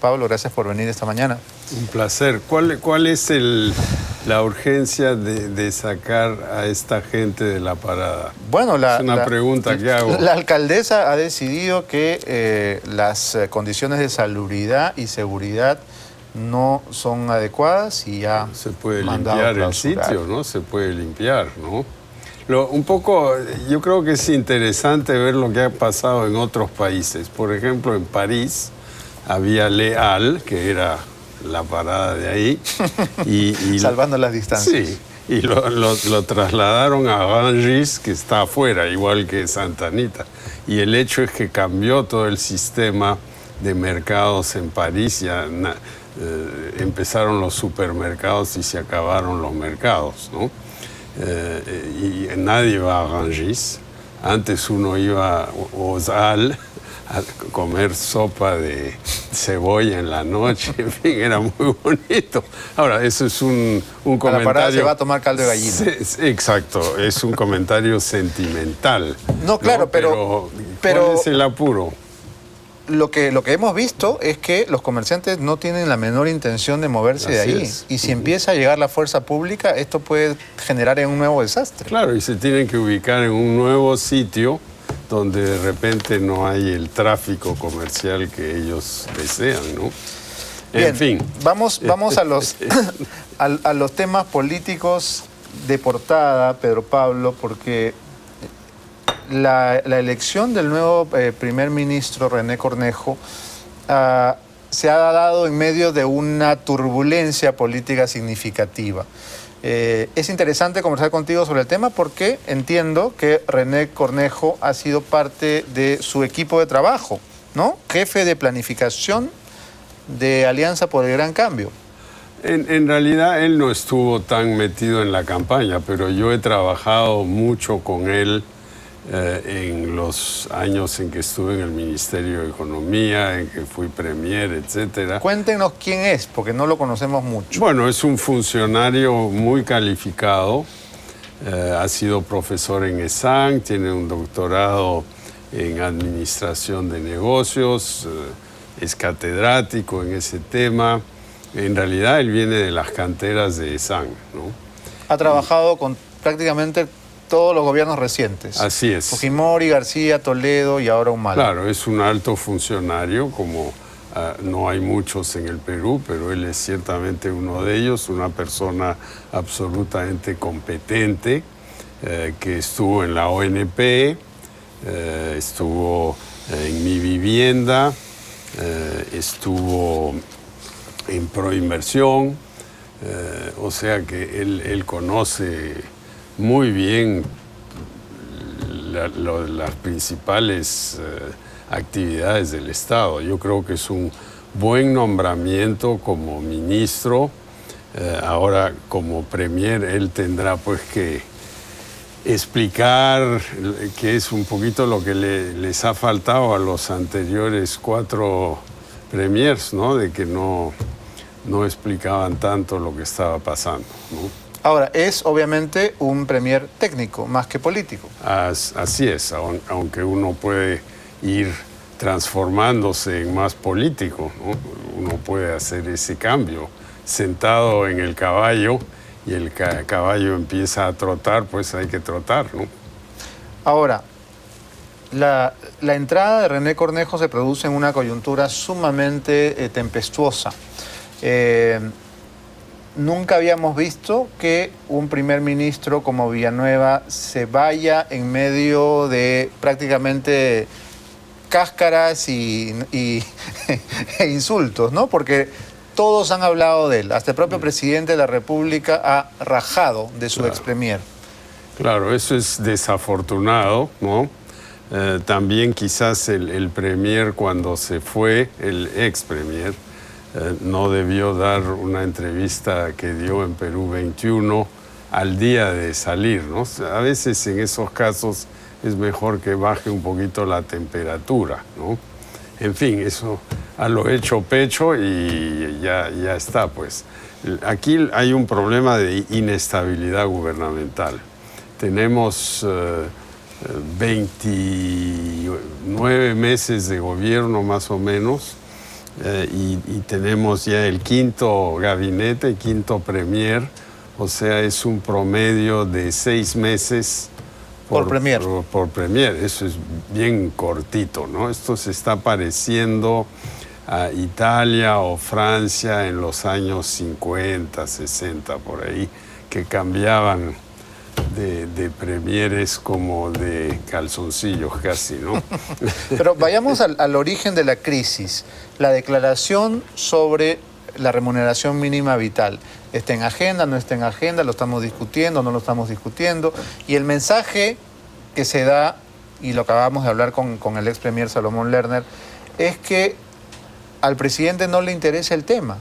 Pablo, gracias por venir esta mañana. Un placer. ¿Cuál es la urgencia de sacar a esta gente de la parada? Bueno, es una pregunta que hago. La alcaldesa ha decidido que las condiciones de salubridad y seguridad no son adecuadas y ya se puede limpiar el sitio, ¿no? Se puede limpiar, ¿no? Yo creo que es interesante ver lo que ha pasado en otros países. Por ejemplo, en París había Les Halles, que era la parada de ahí. y salvando las distancias. Sí, y lo trasladaron a Rungis, que está afuera, igual que Santa Anita. Y el hecho es que cambió todo el sistema de mercados en París. Ya empezaron los supermercados y se acabaron los mercados, ¿no? Y nadie va a Rungis. Antes uno iba a aux Halles a comer sopa de cebolla en la noche, en fin, era muy bonito. Ahora, eso es un comentario... A la parada se va a tomar caldo de gallina. Exacto, es un comentario sentimental. No, claro, ¿no? pero ¿cuál es el apuro? Lo que hemos visto es que los comerciantes no tienen la menor intención de moverse de ahí. Y si empieza a llegar la fuerza pública, esto puede generar un nuevo desastre. Claro, y se tienen que ubicar en un nuevo sitio donde de repente no hay el tráfico comercial que ellos desean, ¿no? Bien, en fin. Vamos a los temas políticos de portada, Pedro Pablo, porque la elección del nuevo primer ministro, René Cornejo, se ha dado en medio de una turbulencia política significativa. Es interesante conversar contigo sobre el tema porque entiendo que René Cornejo ha sido parte de su equipo de trabajo, ¿no? Jefe de planificación de Alianza por el Gran Cambio. En realidad él no estuvo tan metido en la campaña, pero yo he trabajado mucho con él en los años en que estuve en el Ministerio de Economía, en que fui premier, etcétera. Cuéntenos quién es, porque no lo conocemos mucho. Bueno, es un funcionario muy calificado, ha sido profesor en ESAN, tiene un doctorado en Administración de Negocios, es catedrático en ese tema. En realidad él viene de las canteras de ESAN, ¿no? Ha trabajado con prácticamente todos los gobiernos recientes. Así es. Fujimori, García, Toledo y ahora Humala. Claro, es un alto funcionario, como no hay muchos en el Perú, pero él es ciertamente uno de ellos, una persona absolutamente competente, que estuvo en la ONP, estuvo en Mi Vivienda, estuvo en Proinversión, o sea que él conoce muy bien las principales actividades del Estado. Yo creo que es un buen nombramiento como ministro. Ahora, como premier, él tendrá pues que explicar que es un poquito lo que les ha faltado a los anteriores 4 premiers, ¿no? De que no explicaban tanto lo que estaba pasando, ¿no? Ahora, es obviamente un premier técnico, más que político. Así es, aunque uno puede ir transformándose en más político, ¿no? Uno puede hacer ese cambio. Sentado en el caballo y el caballo empieza a trotar, pues hay que trotar, ¿no? Ahora, la entrada de René Cornejo se produce en una coyuntura sumamente tempestuosa. Nunca habíamos visto que un primer ministro como Villanueva se vaya en medio de prácticamente cáscaras e insultos, ¿no? Porque todos han hablado de él. Hasta el propio presidente de la República ha rajado de su ex premier. Claro, eso es desafortunado, ¿no? También quizás el premier cuando se fue, el ex premier, no debió dar una entrevista que dio en Perú 21 al día de salir, ¿no? A veces en esos casos es mejor que baje un poquito la temperatura, ¿no? En fin, eso a lo hecho pecho y ya está, pues. Aquí hay un problema de inestabilidad gubernamental. Tenemos 29 meses de gobierno más o menos, y tenemos ya el quinto gabinete, quinto premier, o sea, es un promedio de 6 meses por premier. Por premier, eso es bien cortito, ¿no? Esto se está pareciendo a Italia o Francia en los años 50, 60, por ahí, que cambiaban de premieres como de calzoncillos casi, ¿no? Pero vayamos al origen de la crisis. La declaración sobre la remuneración mínima vital. ¿Está en agenda, no está en agenda? ¿Lo estamos discutiendo, no lo estamos discutiendo? Y el mensaje que se da, y lo acabamos de hablar con el ex premier Salomón Lerner, es que al presidente no le interesa el tema.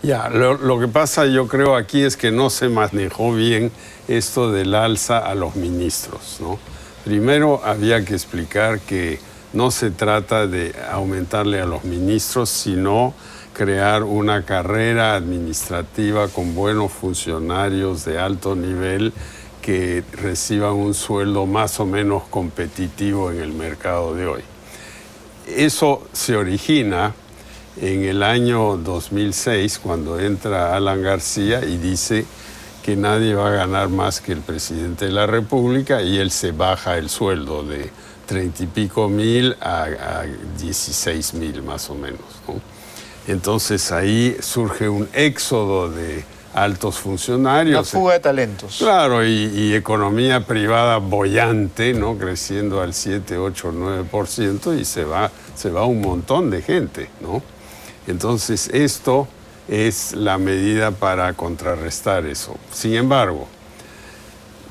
Ya, lo que pasa yo creo aquí es que no se manejó bien esto del alza a los ministros, ¿no? Primero había que explicar que no se trata de aumentarle a los ministros, sino crear una carrera administrativa con buenos funcionarios de alto nivel que reciban un sueldo más o menos competitivo en el mercado de hoy. Eso se origina en el año 2006, cuando entra Alan García y dice que nadie va a ganar más que el presidente de la República, y él se baja el sueldo de 30 y pico mil a 16 mil más o menos, ¿no? Entonces ahí surge un éxodo de altos funcionarios. Una fuga de talentos. Claro, y economía privada boyante, ¿no? Creciendo al 7, 8, 9%, y se va un montón de gente, ¿no? Entonces esto es la medida para contrarrestar eso. Sin embargo,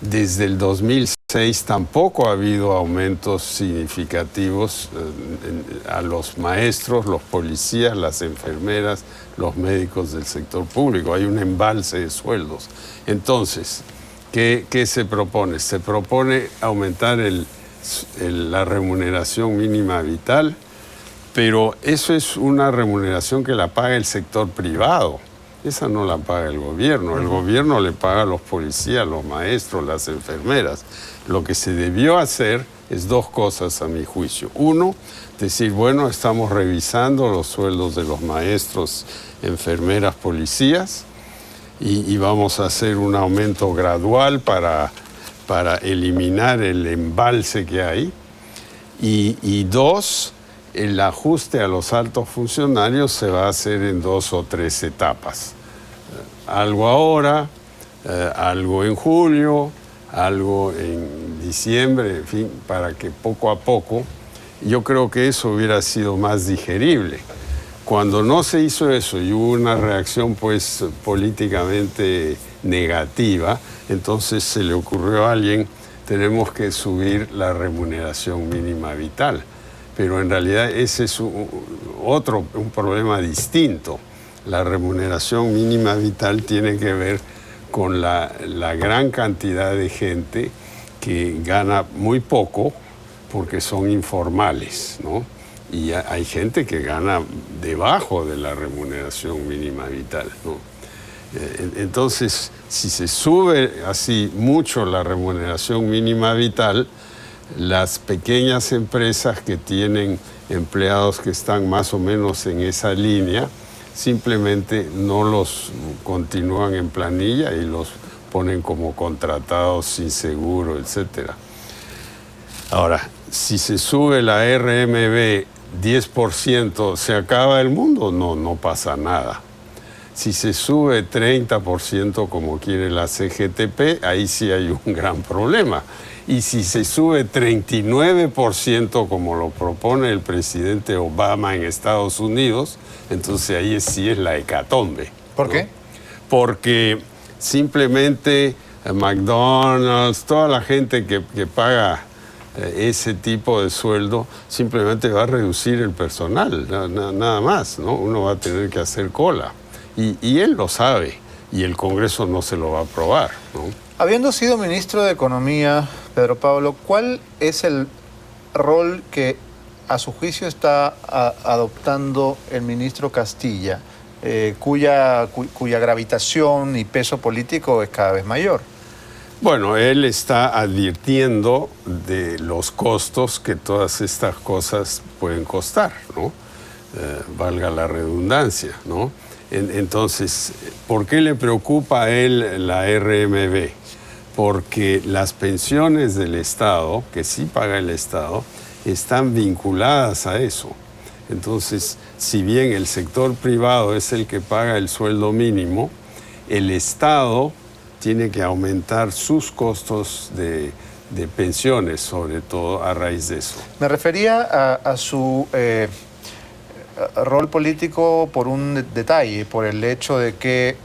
desde el 2006 tampoco ha habido aumentos significativos a los maestros, los policías, las enfermeras, los médicos del sector público. Hay un embalse de sueldos. Entonces, ¿qué se propone? Se propone aumentar la remuneración mínima vital, pero eso es una remuneración que la paga el sector privado. Esa no la paga el gobierno. El gobierno le paga a los policías, los maestros, las enfermeras. Lo que se debió hacer es dos cosas, a mi juicio. Uno, decir, bueno, estamos revisando los sueldos de los maestros, enfermeras, policías, y vamos a hacer un aumento gradual para eliminar el embalse que hay. Y dos, el ajuste a los altos funcionarios se va a hacer en 2 o 3 etapas. Algo ahora, algo en julio, algo en diciembre, en fin, para que poco a poco, yo creo que eso hubiera sido más digerible. Cuando no se hizo eso y hubo una reacción pues políticamente negativa, entonces se le ocurrió a alguien, tenemos que subir la remuneración mínima vital. Pero en realidad ese es un problema distinto. La remuneración mínima vital tiene que ver con la gran cantidad de gente que gana muy poco porque son informales, ¿no? Y hay gente que gana debajo de la remuneración mínima vital, ¿no? Entonces, si se sube así mucho la remuneración mínima vital, las pequeñas empresas que tienen empleados que están más o menos en esa línea, simplemente no los continúan en planilla y los ponen como contratados sin seguro, etc. Ahora, si se sube la RMB 10%, ¿se acaba el mundo? No pasa nada. Si se sube 30% como quiere la CGTP, ahí sí hay un gran problema. Y si se sube 39% como lo propone el presidente Obama en Estados Unidos, entonces ahí sí es la hecatombe. ¿Por qué? Porque simplemente McDonald's, toda la gente que paga ese tipo de sueldo, simplemente va a reducir el personal, nada más, ¿no? Uno va a tener que hacer cola. Y él lo sabe, y el Congreso no se lo va a aprobar, ¿no? Habiendo sido ministro de Economía, Pedro Pablo, ¿cuál es el rol que a su juicio está adoptando el ministro Castilla, cuya gravitación y peso político es cada vez mayor? Bueno, él está advirtiendo de los costos que todas estas cosas pueden costar, ¿no? valga la redundancia, ¿no? Entonces, ¿por qué le preocupa a él la RMB? Porque las pensiones del Estado, que sí paga el Estado, están vinculadas a eso. Entonces, si bien el sector privado es el que paga el sueldo mínimo, el Estado tiene que aumentar sus costos de pensiones, sobre todo a raíz de eso. Me refería a su rol político por un detalle, por el hecho de que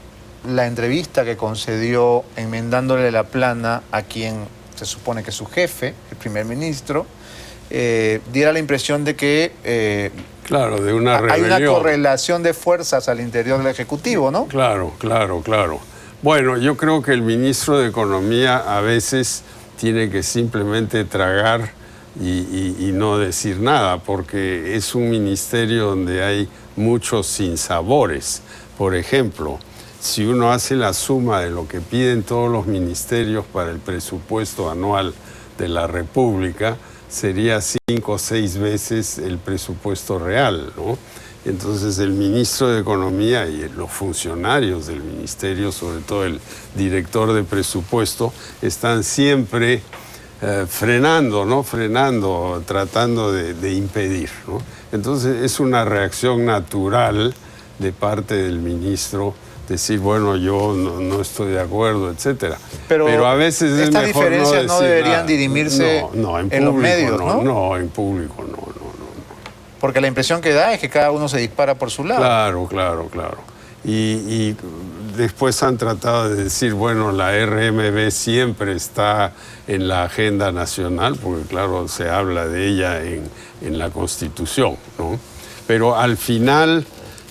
la entrevista que concedió enmendándole la plana a quien se supone que es su jefe, el primer ministro, diera la impresión de que claro, de una hay rebelión. una correlación de fuerzas al interior del Ejecutivo, ¿no? Claro. Bueno, yo creo que el ministro de Economía a veces tiene que simplemente tragar y no decir nada, porque es un ministerio donde hay muchos sinsabores. Por ejemplo, si uno hace la suma de lo que piden todos los ministerios para el presupuesto anual de la República, sería 5 o 6 veces el presupuesto real, ¿no? Entonces el ministro de Economía y los funcionarios del ministerio, sobre todo el director de presupuesto, están siempre frenando, ¿no? Tratando de impedir, ¿no? Entonces es una reacción natural de parte del ministro decir, bueno, yo no estoy de acuerdo, etcétera. Pero a veces es estas mejor diferencias no deberían nada. dirimirse en los medios, ¿no? No, en público no. Porque la impresión que da es que cada uno se dispara por su lado. Claro. Y después han tratado de decir, bueno, la RMB siempre está en la agenda nacional, porque claro, se habla de ella en la Constitución, ¿no? Pero al final,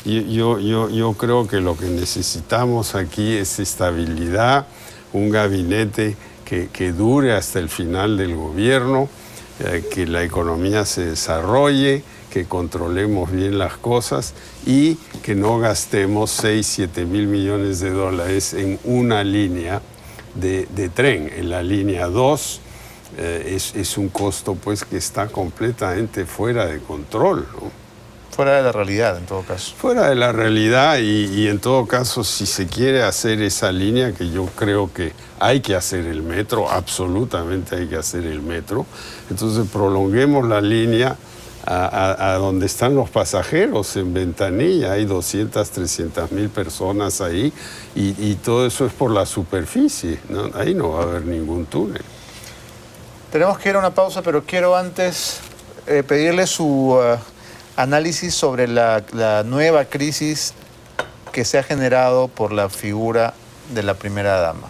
yo creo que lo que necesitamos aquí es estabilidad, un gabinete que dure hasta el final del gobierno, que la economía se desarrolle, que controlemos bien las cosas y que no gastemos 6-7 mil millones de dólares en una línea de tren. En la línea 2 es un costo pues que está completamente fuera de control, ¿no? Fuera de la realidad, en todo caso. Fuera de la realidad y en todo caso, si se quiere hacer esa línea, que yo creo que hay que hacer el metro, absolutamente hay que hacer el metro, entonces prolonguemos la línea a donde están los pasajeros, en Ventanilla, hay 200, 300 mil personas ahí y todo eso es por la superficie, ¿no? Ahí no va a haber ningún túnel. Tenemos que ir a una pausa, pero quiero antes pedirle su análisis sobre la nueva crisis que se ha generado por la figura de la primera dama.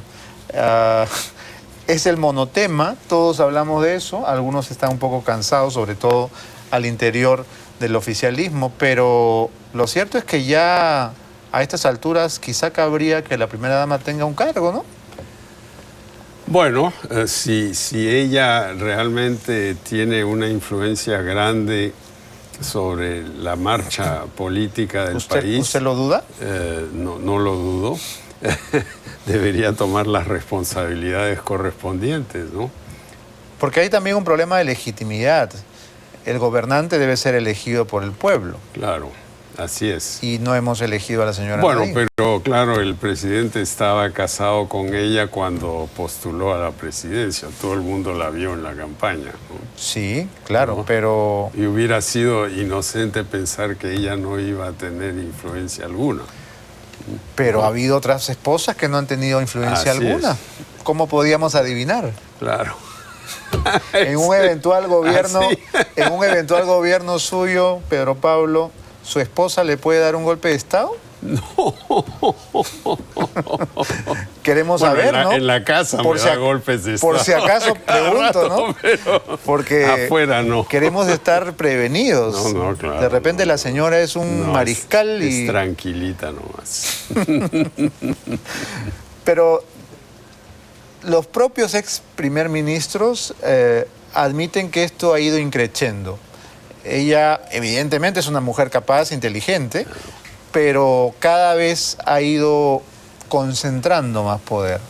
Es el monotema, todos hablamos de eso, algunos están un poco cansados, sobre todo al interior del oficialismo, pero lo cierto es que ya a estas alturas quizá cabría que la primera dama tenga un cargo, ¿no? Bueno, si ella realmente tiene una influencia grande sobre la marcha política del país. ¿Usted lo duda? No lo dudo. Debería tomar las responsabilidades correspondientes, ¿no? Porque hay también un problema de legitimidad. El gobernante debe ser elegido por el pueblo. Claro, así es. Y no hemos elegido a la señora Bueno, Nadine. pero claro, el presidente estaba casado con ella cuando postuló a la presidencia. Todo el mundo la vio en la campaña, ¿no? Sí, claro, ¿No? pero... Y hubiera sido inocente pensar que ella no iba a tener influencia alguna. Pero ha habido otras esposas que no han tenido influencia Así alguna. es. ¿Cómo podíamos adivinar? Claro. En un eventual gobierno, Así. en un eventual gobierno suyo, Pedro Pablo, ¿su esposa le puede dar un golpe de Estado? No. Queremos Bueno, saber, ¿no? En la casa me da golpes de Estado. Por si acaso cada pregunto, rato, ¿no? pero Porque afuera no. queremos estar prevenidos. No, claro. De repente la señora es un No, mariscal es y... tranquilita nomás. Pero los propios ex primer ministros admiten que esto ha ido increciendo. Ella evidentemente es una mujer capaz, inteligente, pero cada vez ha ido concentrando más poder.